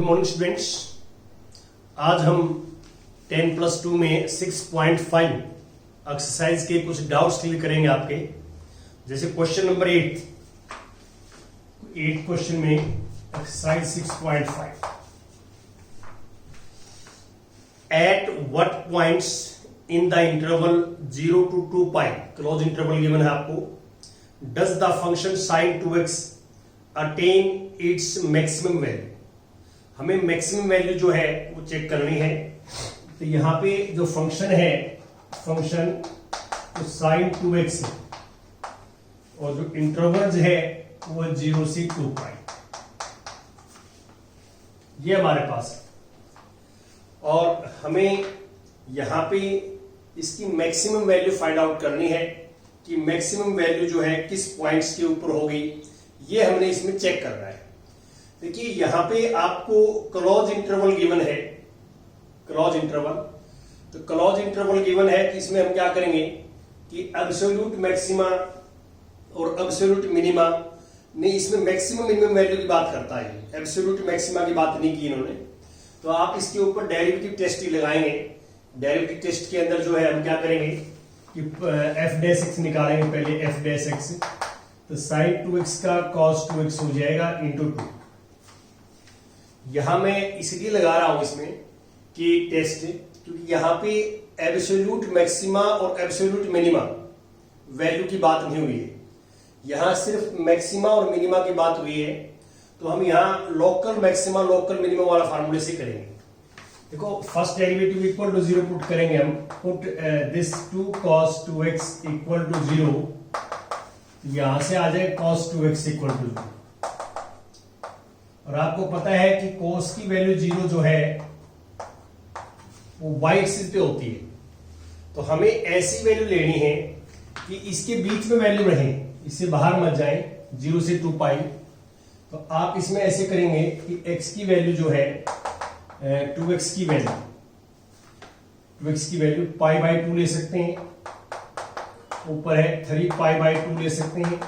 Good morning students. आज हम 10+2 में 6.5 एक्सरसाइज के कुछ डाउट्स क्लियर करेंगे आपके। जैसे क्वेश्चन नंबर 8 क्वेश्चन में exercise 6.5, at what points in the interval 0 to 2 pi close interval given है आपको, does the function sin 2x attain its maximum value. हमें मैक्सिमम वैल्यू जो है वो चेक करनी है। तो यहां पे जो फंक्शन है, फंक्शन तो sin 2x है और जो इंटरवल है वो 0 से 2 पाई, ये हमारे पास है। और हमें यहां पे इसकी मैक्सिमम वैल्यू फाइंड आउट करनी है कि मैक्सिमम वैल्यू जो है किस पॉइंट्स के ऊपर होगी, ये हमने इसमें चेक करना है। देखिए यहां पे आपको क्लोज इंटरवल गिवन है, क्लोज इंटरवल। तो क्लोज इंटरवल गिवन है कि इसमें हम क्या करेंगे कि एब्सोल्यूट मैक्सिमा और एब्सोल्यूट मिनिमा नहीं, इसमें मैक्सिमम मिनिमम वैल्यू की बात करता है, एब्सोल्यूट मैक्सिमा की बात नहीं की इन्होंने। तो आप इसके ऊपर डेरिवेटिव टेस्ट ही लगाएंगे। डेरिवेटिव टेस्ट के अंदर जो है हम क्या करेंगे कि f' निकालेंगे पहले, f'। तो sin 2x का cos 2x हो जाएगा इंटू 2। यहां मैं इसलिए लगा रहा हूं इसमें कि टेस्ट, क्योंकि यहां पे एब्सोल्यूट मैक्सिमा और एब्सोल्यूट मिनिमा वैल्यू की बात नहीं हुई है, यहां सिर्फ मैक्सिमा और मिनिमा की बात हुई है। तो हम यहां लोकल मैक्सिमा लोकल मिनिमा वाला फार्मूले से करेंगे। देखो first derivative equal to 0 put करेंगे हम, put this 2 cos 2x equal to 0, यहां से आ जाए cos 2x इक्वल टू 0। और आपको पता है कि cos की वैल्यू 0 जो है वो y एक्सिस पे होती है। तो हमें ऐसी वैल्यू लेनी है कि इसके बीच में वैल्यू रहे, इससे बाहर मत जाए, 0 से 2 पाई। तो आप इसमें ऐसे करेंगे कि x की वैल्यू जो है 2x की वैल्यू, 2x की वैल्यू π/2 ले सकते हैं, ऊपर है 3π/2 ले सकते हैं,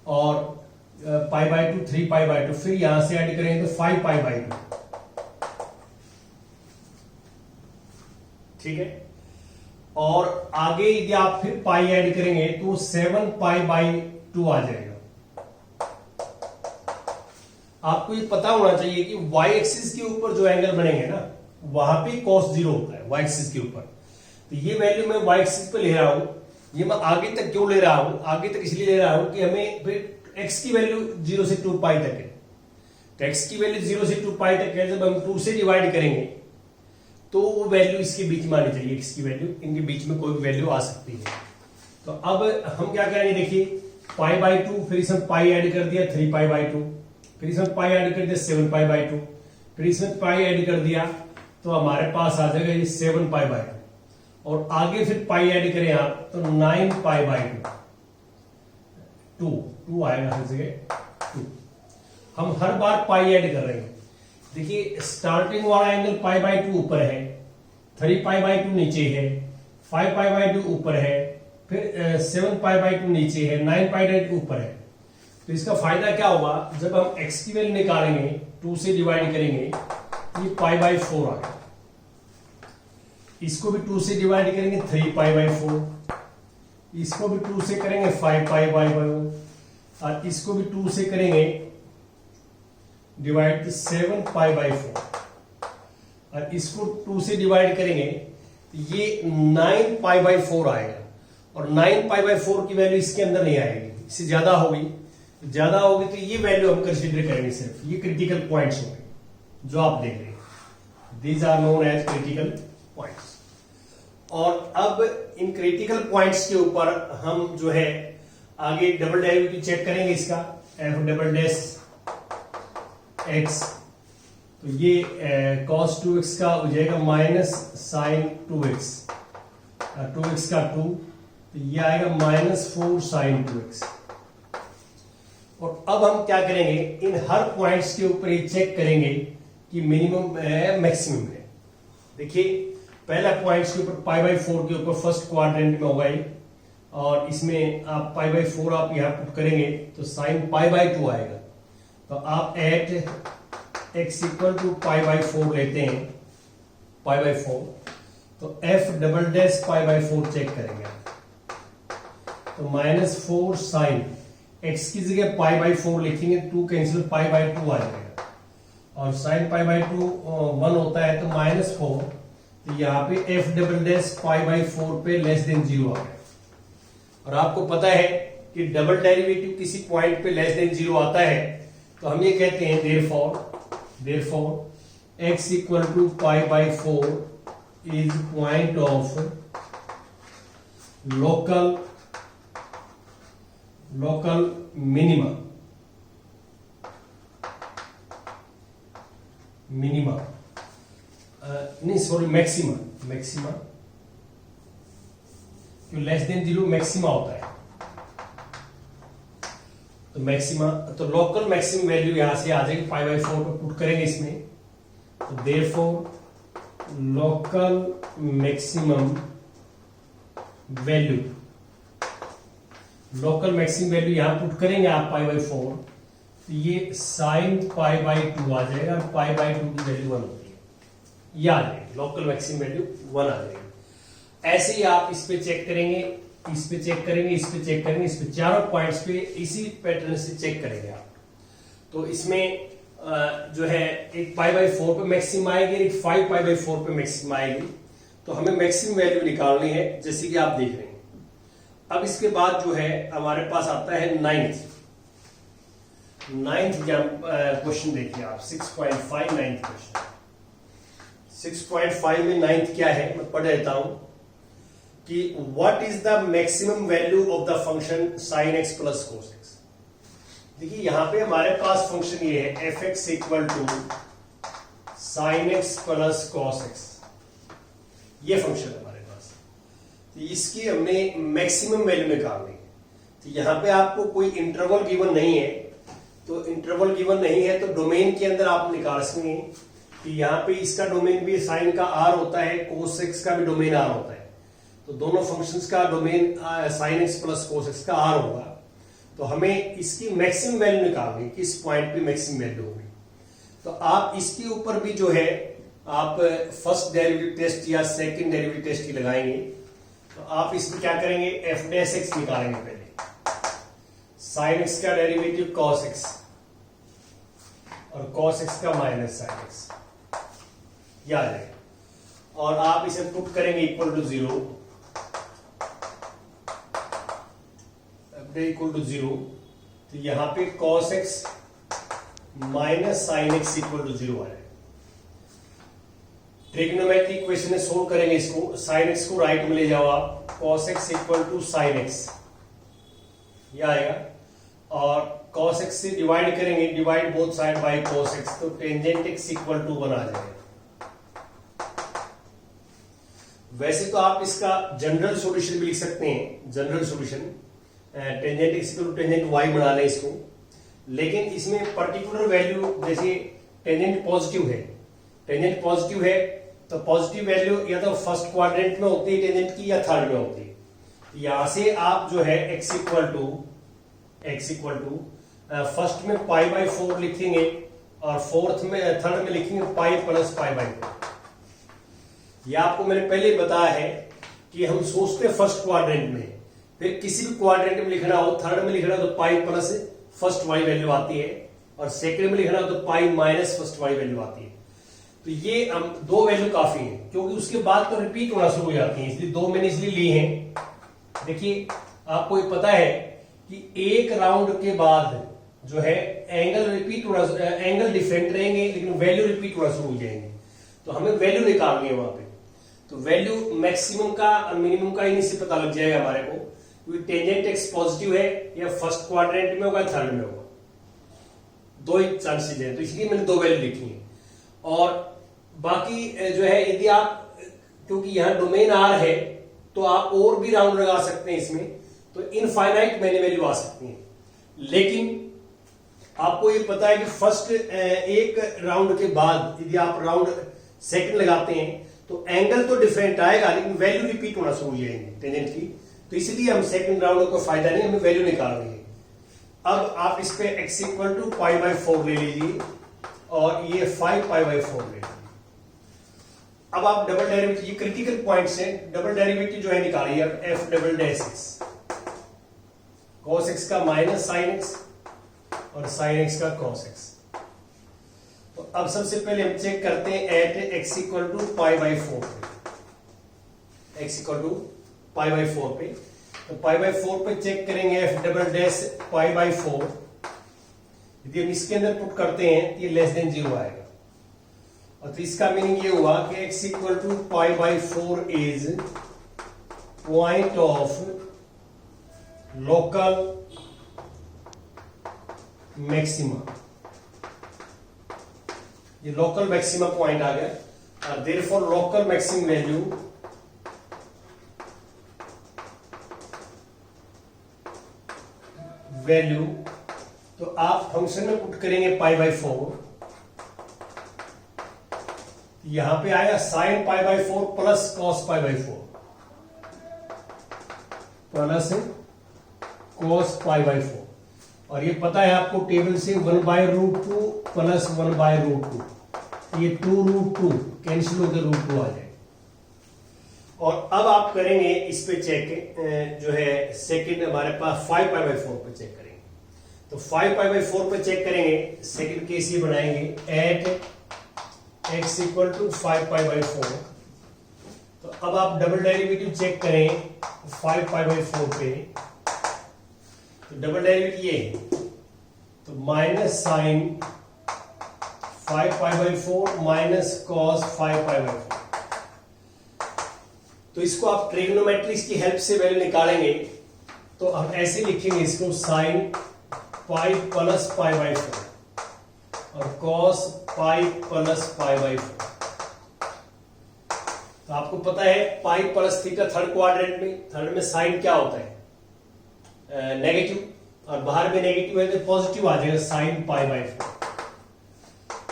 और π/2 3π/2, फिर यहां से ऐड करेंगे तो 5π/2। ठीक है। और आगे यदि आप फिर पाई ऐड करेंगे तो 7π/2 आ जाएगा। आपको ये पता होना चाहिए कि y एक्सिस के ऊपर जो एंगल बनेंगे ना, वहां पे cos 0 होता है y एक्सिस के ऊपर। तो ये वैल्यू मैं y एक्सिस पे ले रहा हूं, ये मैं आगे तक क्यों ले रहा हूं, आगे तक इसलिए ले रहा हूं कि हमें फिर x की वैल्यू 0 से 2 पाई तक है। तो x की वैल्यू 0 से 2 पाई तक है, जब हम 2 से डिवाइड करेंगे तो वो वैल्यू इसके बीच में आनी चाहिए, x की वैल्यू, इनके बीच में कोई वैल्यू आ सकती है। तो अब हम क्या करेंगे, देखिए π/2, फिर इसमें पाई ऐड कर दिया 3π/2, फिर इसमें पाई ऐड कर दिया 7π/2, फिर इसमें पाई ऐड कर दिया तो हमारे पास आ जाएगा ये 7π/2, और आगे फिर पाई ऐड करें आप तो 9π/2, 2 आएगा हर जगह 2। हम हर बार पाई ऐड कर रहे हैं। देखिए स्टार्टिंग वाला एंगल π/2 ऊपर है, 3π/2 नीचे है, 5π/2 ऊपर है, फिर 7π/2 नीचे है, 9π/2 ऊपर है। तो इसका फायदा क्या होगा, जब हम x की वैल्यू निकालेंगे 2 से डिवाइड करेंगे तो ये π/4 आ गया। इसको भी 2 से डिवाइड करेंगे 3π/4, इसको भी 2 से करेंगे 5π/4, और इसको भी 2 से करेंगे डिवाइड 7π/4, और इसको 2 से डिवाइड करेंगे तो ये 9π/4 आएगा। और 9π/4 की वैल्यू इसके अंदर नहीं आएगी, इससे ज्यादा होगी तो ये वैल्यू हम कंसीडर करेंगे। सिर्फ ये क्रिटिकल पॉइंट्स होंगे जो आप देख रहे हैं, these are known as critical points. और अब इन क्रिटिकल पॉइंट्स के ऊपर हम जो है आगे डबल डेरिवेटिव चेक करेंगे इसका, f'(x). तो ये cos 2x का हो जाएगा माइनस sin 2x, 2x का 2, तो ये आएगा -4 sin 2x। और अब हम क्या करेंगे, इन हर पॉइंट्स के ऊपर ये चेक करेंगे कि मिनिमम है मैक्सिमम है। देखिए पहला पॉइंट्स के ऊपर π/4 के ऊपर फर्स्ट क्वाड्रेंट में होगा ये, और इसमें आप π/4 आप यहां पुट करेंगे तो sin π/2 आएगा। तो आप at x equal to pi by 4 लेते हैं, पाई बाई 4, तो f double dash pi by 4 check करेंगे तो -4 साइन x की जगह पाई बाई 4 लिखेंगे, 2 कैंसिल, पाई बाई 2 आ जाएगा और साइन पाई बाई 2 1 होता है तो -4, तो यहाँ पे f double dash pi by 4 पे लेस देन 0 आ गया। और आपको पता है कि डबल डेरिवेटिव किसी पॉइंट पे लेस देन 0 आता है तो हम ये कहते हैं therefore x equal to pi by 4 is point of local minima नहीं सॉरी मैक्सिमा क्यों लेस देन 0 मैक्सिमा होता है, तो मैक्सिमा, तो लोकल मैक्सिमम वैल्यू यहां से आ जाएगी, पाई बाई 4 को पुट करेंगे इसमें, तो देयरफॉर लोकल मैक्सिमम वैल्यू यहां पुट करेंगे आप पाई बाई 4, तो ये साइन पाई बाई 2 आ जाएगा और पाई बाई 2 की वैल्यू 1 होती है, ये आ जाएगी लोकल मैक्सिमम वैल्यू 1 आ जाएगी। ऐसे ही आप इस पे चेक करेंगे, इस पे चेक करेंगे, इस पे चेक करेंगे, इस पे चारों पॉइंट्स पे इसी पैटर्न से चेक करेंगे आप। तो इसमें जो है एक पाई बाई 4 पे मैक्सिमम आएगी, एक 5 पाई बाई 4 पे मैक्सिमम आएगी, तो हमें मैक्सिमम वैल्यू निकालनी है जैसे कि आप देख रहे हैं। अब इसके बाद जो है हमारे पास आता है नाइन्थ क्वेश्चन, देखिए आप 6.5 नाइन्थ क्वेश्चन। 6.5 में नाइन्थ क्या है मैं पढ़ देता हूं कि what is the maximum value of the function sin x plus cos x। देखिए यहां पे हमारे पास फंक्शन ये है f(x) equal to sin x plus cos x, ये फंक्शन है हमारे पास, तो इसकी हमने मैक्सिमम वैल्यू निकालनी है। तो यहां पे आपको कोई इंटरवल गिवन नहीं है, तो इंटरवल गिवन नहीं है तो डोमेन के अंदर आप निकाल सकेंगे कि यहाँ पे इसका डोमेन भी साइन का r होता है, cos x का भी डोमेन r होता है, तो दोनों फंक्शंस का domain sin x plus cos x का r होगा। तो हमें इसकी मैक्सिमम वैल्यू निकालनी है, किस पॉइंट पे मैक्सिमम वैल्यू होगी। तो आप इसके ऊपर भी जो है आप फर्स्ट डेरिवेटिव टेस्ट या सेकंड डेरिवेटिव टेस्ट ही लगाएंगे। तो आप इसमें क्या करेंगे, f डैश x निकालेंगे पहले, sin x का डेरिवेटिव cos x और cos x का माइनस sin x, या और आप इसे पुट करेंगे इक्वल टू 0, इक्वल टू 0, तो यहां पे cos x minus sin x equal to 0 है। ट्रिग्नोमेट्री इक्वेशन में सोल्व करेंगे इसको, sin x को राइट में ले जाओ आप, cos x equal to sin x, यह आएगा, और cos x से डिवाइड करेंगे, divide both side by cos x, तो टेंजेंट x इक्वल टू 1 आ जाएगा। वैसे तो आप इसका जनरल सॉल्यूशन भी लिख सकते हैं, general solution tangent x equal to tangent y बना लें इसको, लेकिन इसमें पर्टिकुलर वैल्यू, जैसे टेंजेंट पॉजिटिव है तो पॉजिटिव वैल्यू या तो फर्स्ट क्वाड्रेंट में होती है टेंजेंट की या थर्ड में होती है। यहां से आप जो है x इक्वल टू फर्स्ट में पाई बाई 4 लिखेंगे और थर्ड में लिखेंगे पाई प्लस पाई बाई 4। यह आपको मैंने पहले बताया है कि हम सोचते फर्स्ट क्वाड्रेंट में, फिर किसी भी क्वाड्रेंट में लिखना हो, थर्ड में लिखना हो तो पाई प्लस फर्स्ट वाली वैल्यू आती है, और सेकंड में लिखना हो तो पाई माइनस फर्स्ट वाली वैल्यू आती है। तो ये हम 2 वैल्यू काफी है, क्योंकि उसके बाद तो रिपीट होना शुरू हो जाती है, इसलिए 2 मैंने इसलिए ली हैं। देखिए आपको ये पता है कि एक राउंड के बाद जो है एंगल डिफरेंट रहेंगे, लेकिन वैल्यू रिपीट होना शुरू हो जाएंगे, तो हमें वैल्यू निकालनी है वहां पे। तो वैल्यू मैक्सिमम का मिनिमम का इन्हीं से पता लग जाएगा हमारे को, क्योंकि टेंजेंट एक्स पॉजिटिव है या फर्स्ट क्वाड्रेंट में होगा, थर्ड में होगा, 2 ही चांसेस हैं, तो इसलिए मैंने 2 वैल्यू लिखी है। और बाकी जो है यदि आप, क्योंकि यहां डोमेन आर है तो आप और भी राउंड लगा सकते हैं इसमें, तो इनफाइनाइट मैनी वैल्यू आ सकती है। लेकिन आपको ये पता है कि फर्स्ट एक राउंड के बाद यदि आप राउंड सेकंड लगाते हैं तो एंगल तो डिफरेंट आएगा, लेकिन वैल्यू रिपीट होना शुरू हो जाएंगे टेंजेंट की, तो इसलिए हम सेकंड राउंड को फायदा नहीं, हमें वैल्यू निकालनी है। अब आप इस पे x equal to pi by 4 ले लीजिए, और ये 5π/4 ले। अब आप डबल डेरिवेटिव, ये क्रिटिकल पॉइंट्स हैं, डबल डेरिवेटिव जो है निकालिए अब f double dash x, cos x का माइनस sin x और sin x का cos x। तो अब सबसे पहले हम चेक करते हैं एट x इक्वल टू π/4 पे, x इक्वल टू π/4 पे, तो π/4 पे चेक करेंगे f डबल डैश π/4। यदि हम इसके अंदर पुट करते हैं ये लेस देन 0 आएगा, और तो इसका मीनिंग ये हुआ कि x equal to π/4 is point of local maxima. ये लोकल मैक्सिमा पॉइंट आ गया, और देयरफॉर लोकल मैक्सिमम वैल्यू तो आप फंक्शन में पुट करेंगे π/4, यहां पे आएगा sin π/4 plus cos π/4 plus cos π/4, और ये पता है आपको टेबल से 1/√2 प्लस 1/√2, ये 2√2 कैंसिल होकर √2 आ जाए। और अब आप करेंगे इस पे चेक, जो है सेकंड हमारे पास 5π/4 पे चेक करेंगे, तो 5π/4 पे चेक करेंगे, सेकंड केस ये बनाएंगे एट x इक्वल टू 5π/4। तो अब आप डबल डेरिवेटिव चेक करें 5π/4 पे, तो डबल डेरिवेटिव ये है, तो माइनस साइन 5π/4 माइनस कॉस 5π/4। तो इसको आप ट्रिग्नोमेट्रिक्स की हेल्प से वैल्यू निकालेंगे, तो हम ऐसे लिखेंगे इसको साइन पाई प्लस π/4 और cos पाई प्लस π/4। तो आपको पता है pi plus theta third quadrant में, थर्ड में साइन क्या होता है नेगेटिव, और बाहर में नेगेटिव है तो पॉजिटिव आ जाएगा साइन π/4,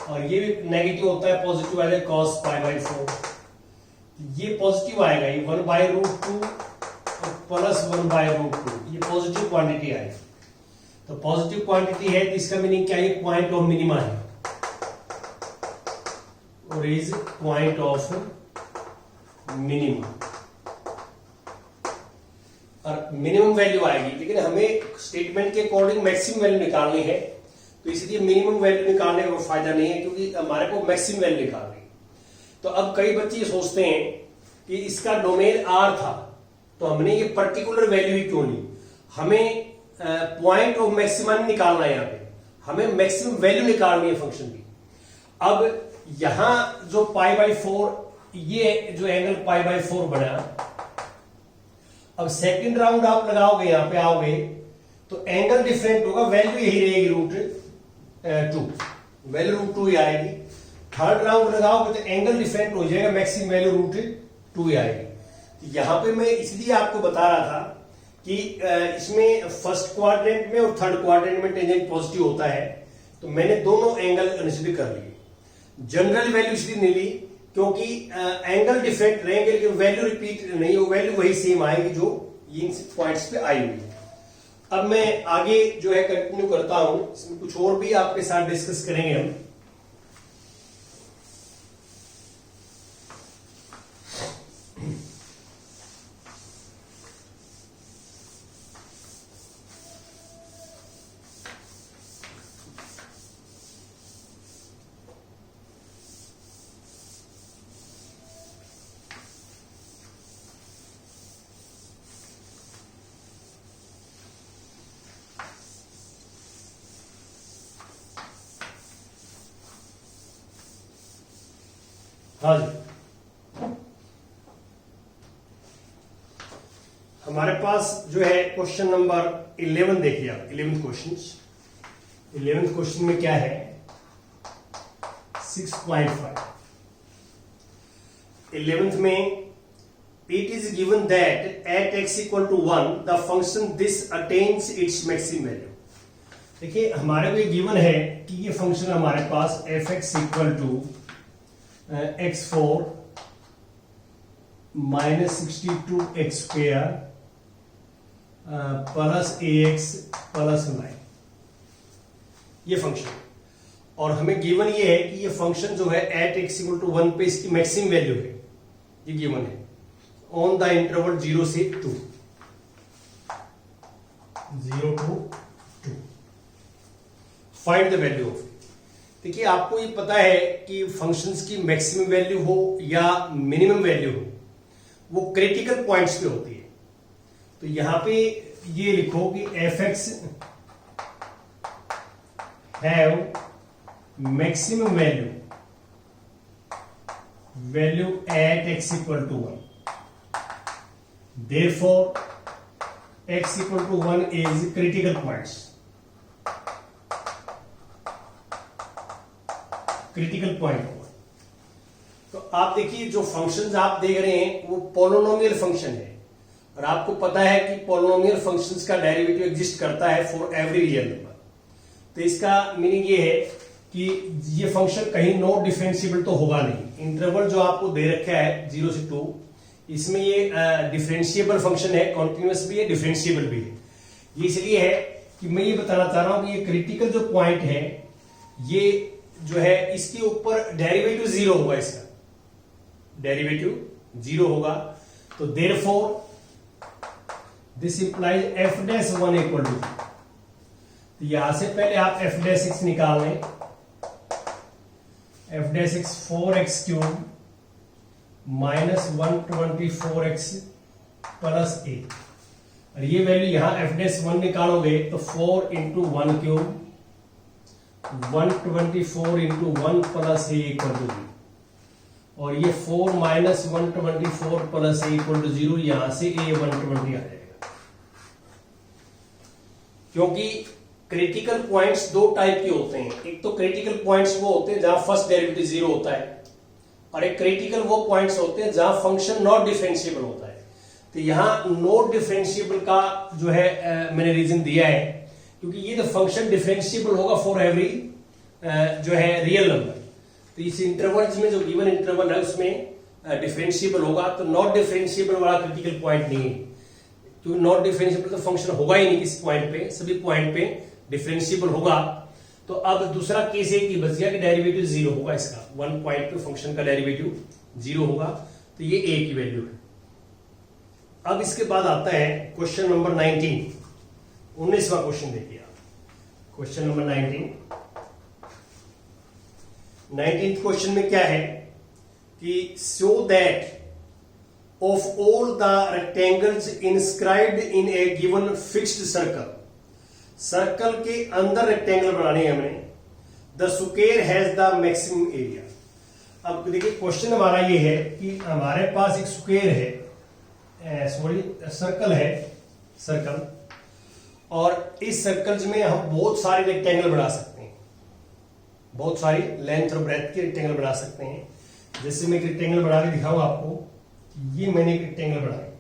और ये भी नेगेटिव होता है पॉजिटिव आ जाएगा cos π/4। ये पॉजिटिव आएगा, ये 1/√2 प्लस 1/√2, ये पॉजिटिव क्वांटिटी आएगी। तो पॉजिटिव क्वांटिटी है तो इसका मीनिंग क्या है, पॉइंट ऑफ मिनिमा है, और इज पॉइंट ऑफ मिनिमा, और मिनिमम वैल्यू आएगी। लेकिन हमें स्टेटमेंट के अकॉर्डिंग मैक्सिमम वैल्यू निकालनी है, तो इसलिए मिनिमम वैल्यू निकालने का कोई फायदा नहीं है, क्योंकि हमारे को मैक्सिमम वैल्यू निकालनी है। तो अब कई बच्चे सोचते हैं कि इसका डोमेन R था, तो हमने ये पर्टिकुलर वैल्यू ही क्यों ली, हमें पॉइंट ऑफ मैक्सिमा नहीं निकालना है, यहाँ पे हमें मैक्सिमम वैल्यू निकालनी है फंक्शन की। अब यहां जो π/4, ये जो एंगल π/4 बना, अब सेकंड राउंड आप लगाओगे, यहां पे आओगे तो एंगल डिफरेंट होगा, वैल्यू यही रहेगी √2, वैल्यू √2 ही आएगी। थर्ड राउंड लगाओगे तो एंगल डिफरेंट हो जाएगा, मैक्सिमम वैल्यू √2 ही आएगी। यहां पे मैं इसलिए आपको बता रहा था कि इसमें फर्स्ट क्वाड्रेंट में और थर्ड क्वाड्रेंट में टेंजेंट पॉजिटिव होता है, तो मैंने दोनों एंगल कंसीडर कर लिए। जनरल वैल्यू इसलिए नहीं ली क्योंकि एंगल डिफरेंट रहेंगे लेकिन वैल्यू रिपीट नहीं हो, वैल्यू वही सेम आएगी जो इन पॉइंट्स पे आई हुई है। अब मैं आगे जो है कंटिन्यू करता हूं, इसमें कुछ और भी आपके साथ डिस्कस करेंगे हम। हाँ जी, हमारे पास जो है क्वेश्चन नंबर 11 देखिए आप, 11th क्वेश्चन में क्या है 6.5। 11th में it is given that at x equal to 1 the function this attains its maximum value। देखिए हमारे को ये गिवन है कि ये फंक्शन हमारे पास fx equal to x4 minus 62x² plus ax plus 9, ये फंक्शन। और हमें गिवन ये है कि ये फंक्शन जो है एट एक्स इक्वल टू 1 पे इसकी मैक्सिमम वैल्यू है, ये गिवन है ऑन द इंटरवल 0 से 2, 0 to 2। Find the value of. देखिए आपको ये पता है कि फंक्शंस की मैक्सिमम वैल्यू हो या मिनिमम वैल्यू हो वो क्रिटिकल पॉइंट्स पे होती है। तो यहां पे ये लिखो कि F X have maximum value at X equal to 1, therefore X equal to 1 is critical points, critical point होगा। तो आप देखिए जो फंक्शंस आप देख रहे हैं वो पॉलिनोमियल फंक्शन है, और आपको पता है कि पॉलिनोमियल फंक्शंस का डेरिवेटिव एग्जिस्ट करता है फॉर एवरी रियल नंबर। तो इसका मीनिंग ये है कि ये फंक्शन कहीं नॉट डिफरेंशिएबल तो होगा नहीं। इंटरवल जो आपको दे रखा है 0 से 2, इसमें ये डिफरेंशिएबल फंक्शन है, कॉन्टिन्यूअस भी है, डिफरेंशिएबल भी है। ये इसलिए है कि मैं ये बताना चाह रहा हूं कि ये क्रिटिकल जो पॉइंट है ये जो है इसके ऊपर डेरिवेटिव 0 होगा, इसका डेरिवेटिव 0 होगा। तो therefore this implies F dash 1 equal to, तो यहां से पहले आप एफ डैश एक्स निकाल लें, F dash x 4x cube minus 124x plus 8, और ये वैल्यू यहां एफ डैश 1 निकालोगे तो 4 into 1 cube 124 into 1 plus A equal to 0, और ये 4 minus 124 plus A equal to 0, यहां से ए 120 आ जाएगा। क्योंकि क्रिटिकल पॉइंट्स दो टाइप के होते हैं, एक तो क्रिटिकल पॉइंट्स वो होते हैं जहां फर्स्ट डेरिवेटिव 0 होता है, और एक क्रिटिकल वो पॉइंट्स होते हैं जहां फंक्शन नॉट डिफरेंशिएबल होता है। तो यहां नॉट डिफरेंशिएबल का जो है मैंने रीजन दिया है क्योंकि ये तो फंक्शन डिफरेंशिएबल होगा फॉर एवरी जो है रियल नंबर। तो इस इंटरवल में जो गिवन इंटरवल है उसमें डिफरेंशिएबल होगा, तो नॉट डिफरेंशिएबल वाला क्रिटिकल पॉइंट नहीं है, क्योंकि नॉट डिफरेंशिएबल तो फंक्शन होगा ही नहीं किसी पॉइंट पे, सभी पॉइंट पे डिफरेंशिएबल होगा। तो अब दूसरा केस है कि बच गया कि डेरिवेटिव 0 होगा, इसका 1 पॉइंट पे फंक्शन का डेरिवेटिव 0 होगा, तो ये a की वैल्यू है। अब इसके बाद आता है क्वेश्चन नंबर 19, 19वां क्वेश्चन देखिए आप, क्वेश्चन नंबर 19th क्वेश्चन में क्या है कि show that of all the rectangles inscribed in A given fixed circle, circle के अंदर रेक्टेंगल बनाने हैं हमें, the square has the maximum area. अब देखिए क्वेश्चन हमारा ये है कि हमारे पास एक स्क्वायर है, सर्कल है, सर्कल, और इस सर्कल्स में हम बहुत सारे रेक्टेंगल बना सकते हैं, बहुत सारी लेंथ और ब्रेथ के रेक्टेंगल बना सकते हैं। जैसे मैं एक रेक्टेंगल बना के दिखाऊं आपको, ये मैंने एक रेक्टेंगल बनाया,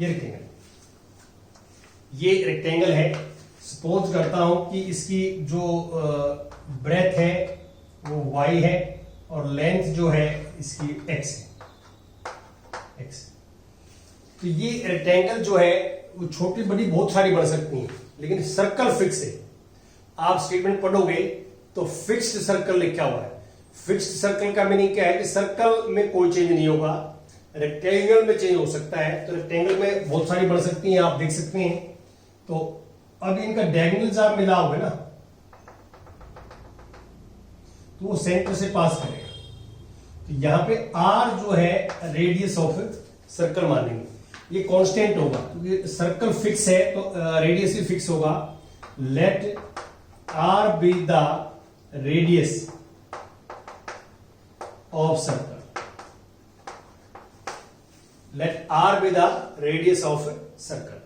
ये रेक्टेंगल, ये रेक्टेंगल है। सपोज करता हूं कि इसकी जो ब्रेथ है वो y है और लेंथ जो है इसकी x है, x। तो ये रेक्टेंगल जो है वो छोटी बड़ी बहुत सारी बन सकती हैं, लेकिन सर्कल फिक्स है। आप स्टेटमेंट पढ़ोगे तो फिक्स्ड सर्कल लिखा हुआ है। फिक्स्ड सर्कल का मीनिंग क्या है कि सर्कल में कोई चेंज नहीं होगा, रेक्टेंगल में चेंज हो सकता है। तो रेक्टेंगल में बहुत सारी बन सकती हैं, आप देख सकते हैं। तो अब इनका डायगोनल्स आप मिलाओगे ना तो वो सेंटर से पास करेगा। तो यहां पे r जो है रेडियस ऑफ सर्कल मानेंगे, ये कांस्टेंट होगा क्योंकि सर्कल फिक्स है तो रेडियस भी फिक्स होगा। Let r be the radius of circle, let r be the radius of circle.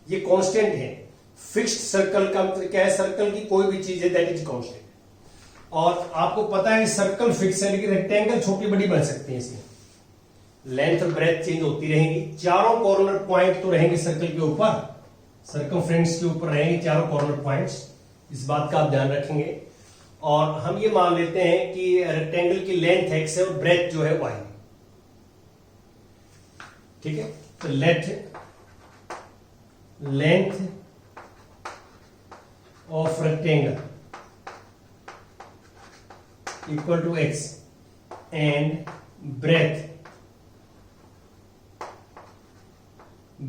ये कांस्टेंट है। फिक्स्ड सर्कल का मतलब क्या है, सर्कल की कोई भी चीज है दैट इज कांस्टेंट। और आपको पता है सर्कल फिक्स है लेकिन रेक्टेंगल छोटी बड़ी बन सकती है, इसमें लेंथ और ब्रेथ चेंज होती रहेंगी। चारों कॉर्नर पॉइंट तो रहेंगे सर्कल के ऊपर, सर्कमफ्रेंस के ऊपर रहेंगे चारों कॉर्नर पॉइंट्स, इस बात का आप ध्यान रखेंगे। और हम ये मान लेते हैं कि रेक्टेंगल की लेंथ x है और ब्रेथ जो है y, ठीक है। तो let length of rectangle equal to x and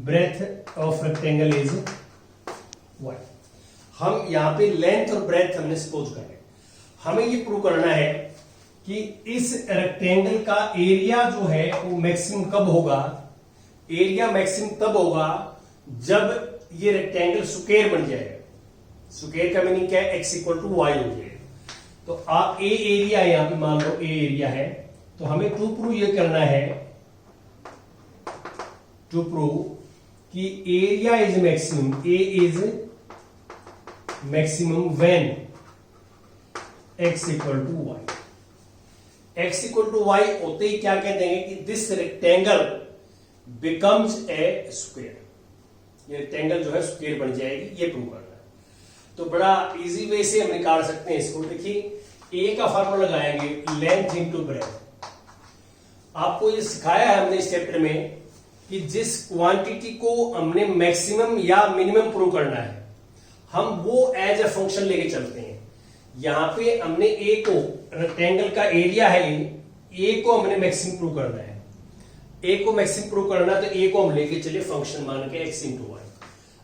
breadth of rectangle is y। हम यहां पे लेंथ और ब्रेथ हमने सपोज कर रहे, हमें ये प्रूव करना है कि इस रेक्टेंगल का एरिया जो है वो मैक्सिमम कब होगा। एरिया मैक्सिमम तब होगा जब ये रेक्टेंगल स्क्वायर बन जाएगा। स्क्वायर का मीनिंग क्या है, x इक्वल टू वाई हो जाएगा। तो आप ए एरिया यहां पे मान लो ए एरिया है, तो हमें टू प्रूव ये करना है, टू प्रूव कि area is maximum, A is maximum when x equal to Y. x equal to Y होते ही क्या कह देंगे कि this rectangle becomes a square. ये रेक्टेंगल जो है स्क्वायर बन जाएगी, ये प्रूव करना है। तो बड़ा इजी वे से हम निकाल सकते हैं इसको। देखिए ए का फॉर्मूला लगाएंगे लेंथ इंटू ब्रेथ। आपको ये सिखाया है हमने इस चैप्टर में कि जिस क्वांटिटी को हमने मैक्सिमम या मिनिमम प्रूव करना है, हम वो एज ए फंक्शन लेके चलते हैं। यहां पे हमने ए को, रेक्टेंगल का एरिया है ए को हमने मैक्सिमम प्रूव करना है। ए को मैक्सिमम प्रूव करना तो ए को हम लेके चलिए फंक्शन मान के x इंटू वाई।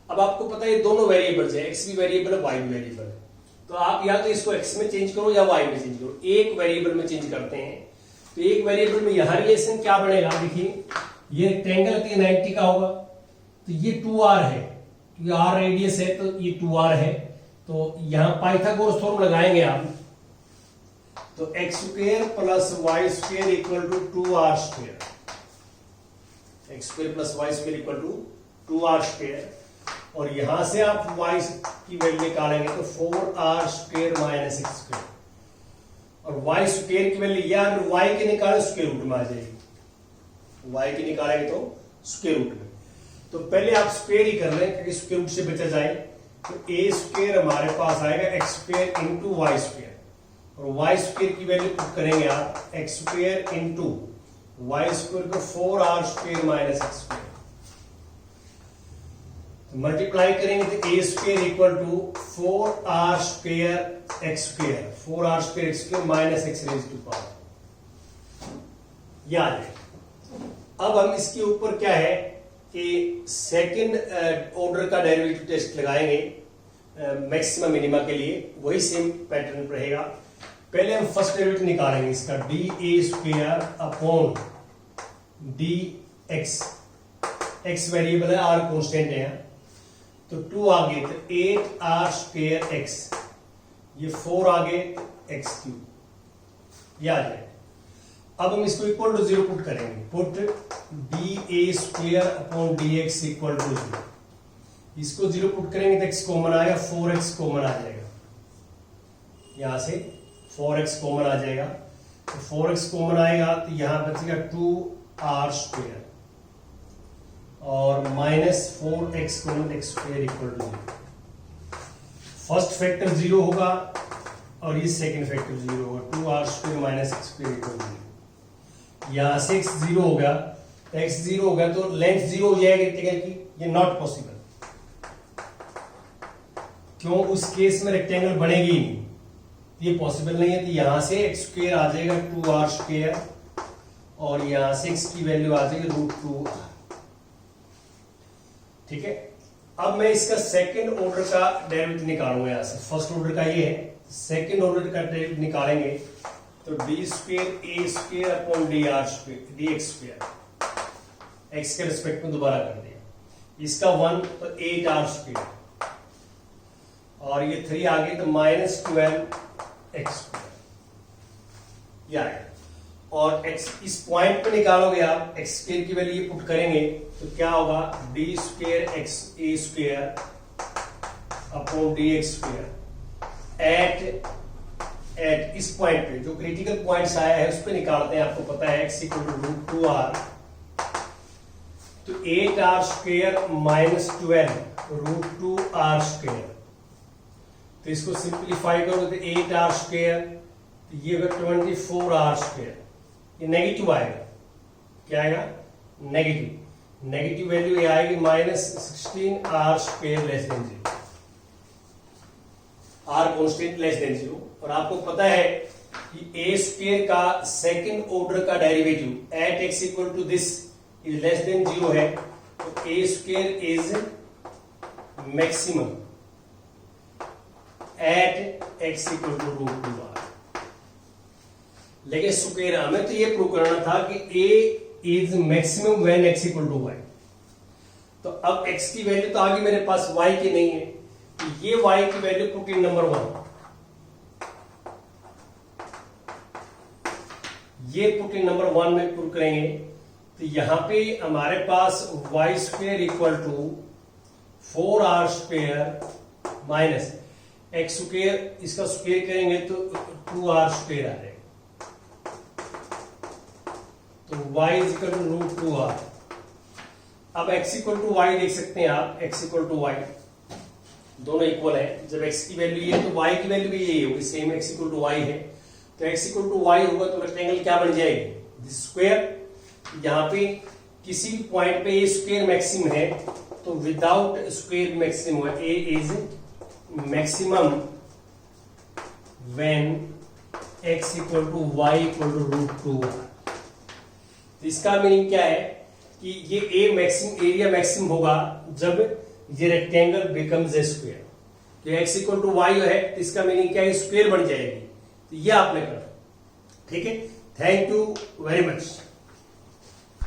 अब आपको पता है दोनों वेरिएबल्स है, x भी वेरिएबल है, y भी वेरिएबल है। तो आप या तो इसको x में चेंज करो या y में चेंज करो। एक वेरिएबल में चेंज करते हैं तो एक वेरिएबल में यहां रिलेशन क्या बनेगा, देखिए ये रेक्टेंगल की 90 का होगा, तो ये 2r है, ये r रेडियस है तो ये 2r है। तो यहां पाइथागोरस थ्योरम लगाएंगे आप, तो x square plus Y square equal to 2r square, x square plus Y square equal to 2r square. और यहां से आप y की वैल्यू निकालेंगे तो 4r square minus x square, और y स्क्वायर की वैल्यू या अगर y के निकाले स्क्वायर रूट में आ जाएगी, y के निकालेंगे तो स्क्वायर रूट में। तो पहले आप स्क्वायर ही कर लें क्योंकि स्क्वायर रूट से बचा जाए। तो a स्क्वायर हमारे पास आएगा x square into Y square, और y स्क्वायर की वैल्यू पुट करेंगे आप x square into Y square को 4r square minus x square. Multiply करेंगे तो a square equal to 4r square x square, 4r square x square minus x raise to power. याद है। अब हम इसके ऊपर क्या है कि सेकंड ऑर्डर का डेरिवेटिव टेस्ट लगाएंगे मैक्सिमम मिनिमा के लिए, वही सेम पैटर्न रहेगा। पहले हम फर्स्ट डेरिवेटिव निकालेंगे इसका D A square upon D x, x variable है, आर कांस्टेंट है, तो 2 आगे तो 8r स्क्वायर x, ये 4 आगे x क्यूब, याद है। अब हम इसको इक्वल टू 0 पुट करेंगे, put D A square upon D X equal to 0। इसको 0 पुट करेंगे तो x कॉमन आएगा, 4x कॉमन आ जाएगा, यहां से 4x कॉमन आ जाएगा। तो 4x कॉमन आएगा तो यहां बचेगा 2r स्क्वायर और minus 4x common x square equal to 0। First factor 0 होगा और ये सेकंड फैक्टर 0 होगा, 2r square minus x square equal to 0। यहां से x 0 होगा, तो x 0 होगा तो लेंथ 0 हो जाएगी रेक्टेंगल की, ये नॉट पॉसिबल। क्यों? उस केस में रेक्टेंगल बनेगी ही नहीं, ये पॉसिबल नहीं है। तो यहां से x स्क्वायर आ जाएगा 2r स्क्वायर और यहां से x की वैल्यू आ जाएगी √2r। ठीक है। अब मैं इसका सेकंड ऑर्डर का डेरिवेटिव निकालूंगा यहां से। फर्स्ट ऑर्डर का ये है, सेकंड ऑर्डर का डेरिवेटिव निकालेंगे तो D square A square upon D R square D X square, X के रिस्पेक्ट में दोबारा कर दिया, इसका 1 तो 8r स्क्वायर और ये 3 आगे तो माइनस 12x स्क्वायर, यह आएगा। और x इस पॉइंट पे निकालोगे आप, x स्क्वायर की वैल्यू ये पुट करेंगे तो क्या होगा, D square X A square upon D X square at इस पॉइंट पे जो क्रिटिकल पॉइंट्स आया है उस पे निकालते हैं। आपको पता है x इक्वल टू √2r, तो 8r square minus 12 √2r square, तो इसको सिंप्लीफाई करोगे तो 8r स्क्वायर, तो ये होगा 24r स्क्वायर, ये नेगेटिव आएगा, क्या आएगा, नेगेटिव। नेगेटिव वैल्यू ये आएगी -16r² less than 0, r constant less than 0। और आपको पता है कि a² का सेकंड ऑर्डर का derivative at x equal to this is less than 0 है, तो a² is maximum at x equal to √2r। लेकिन स्क्वायर हमें तो ये प्रूव करना था कि a is maximum when x equal to y। तो अब x की वैल्यू तो आगे मेरे पास y की नहीं है, तो ये y की वैल्यू पुट इन नंबर 1, ये पुट इन नंबर 1 में पुट करेंगे। तो यहां पे हमारे पास y² equal to 4r² minus x², इसका स्क्वायर करेंगे तो 2r² आ जाएगा, तो y is equal to √2r। अब x इक्वल टू y देख सकते हैं आप, x इक्वल टू y दोनों इक्वल है। जब x की वैल्यू ये है तो y की वैल्यू भी यही होगी, same x equal to y है। तो x इक्वल टू y होगा तो रेक्टेंगल क्या बन जाएगी, दिस स्क्वायर। यहाँ पे किसी भी पॉइंट पे a² मैक्सिमम है, तो विदाउट स्क्वायर मैक्सिमम है, a is maximum when x equal to y equal to √2r। इसका मीनिंग क्या है कि ये ए मैक्सिमम एरिया मैक्सिमम होगा जब ये रेक्टेंगल बिकम्स ए स्क्वायर। तो x इक्वल टू y है, तो इसका मीनिंग क्या है, स्क्वायर बन जाएगी। तो ये आपने करा, ठीक है। Thank you very much.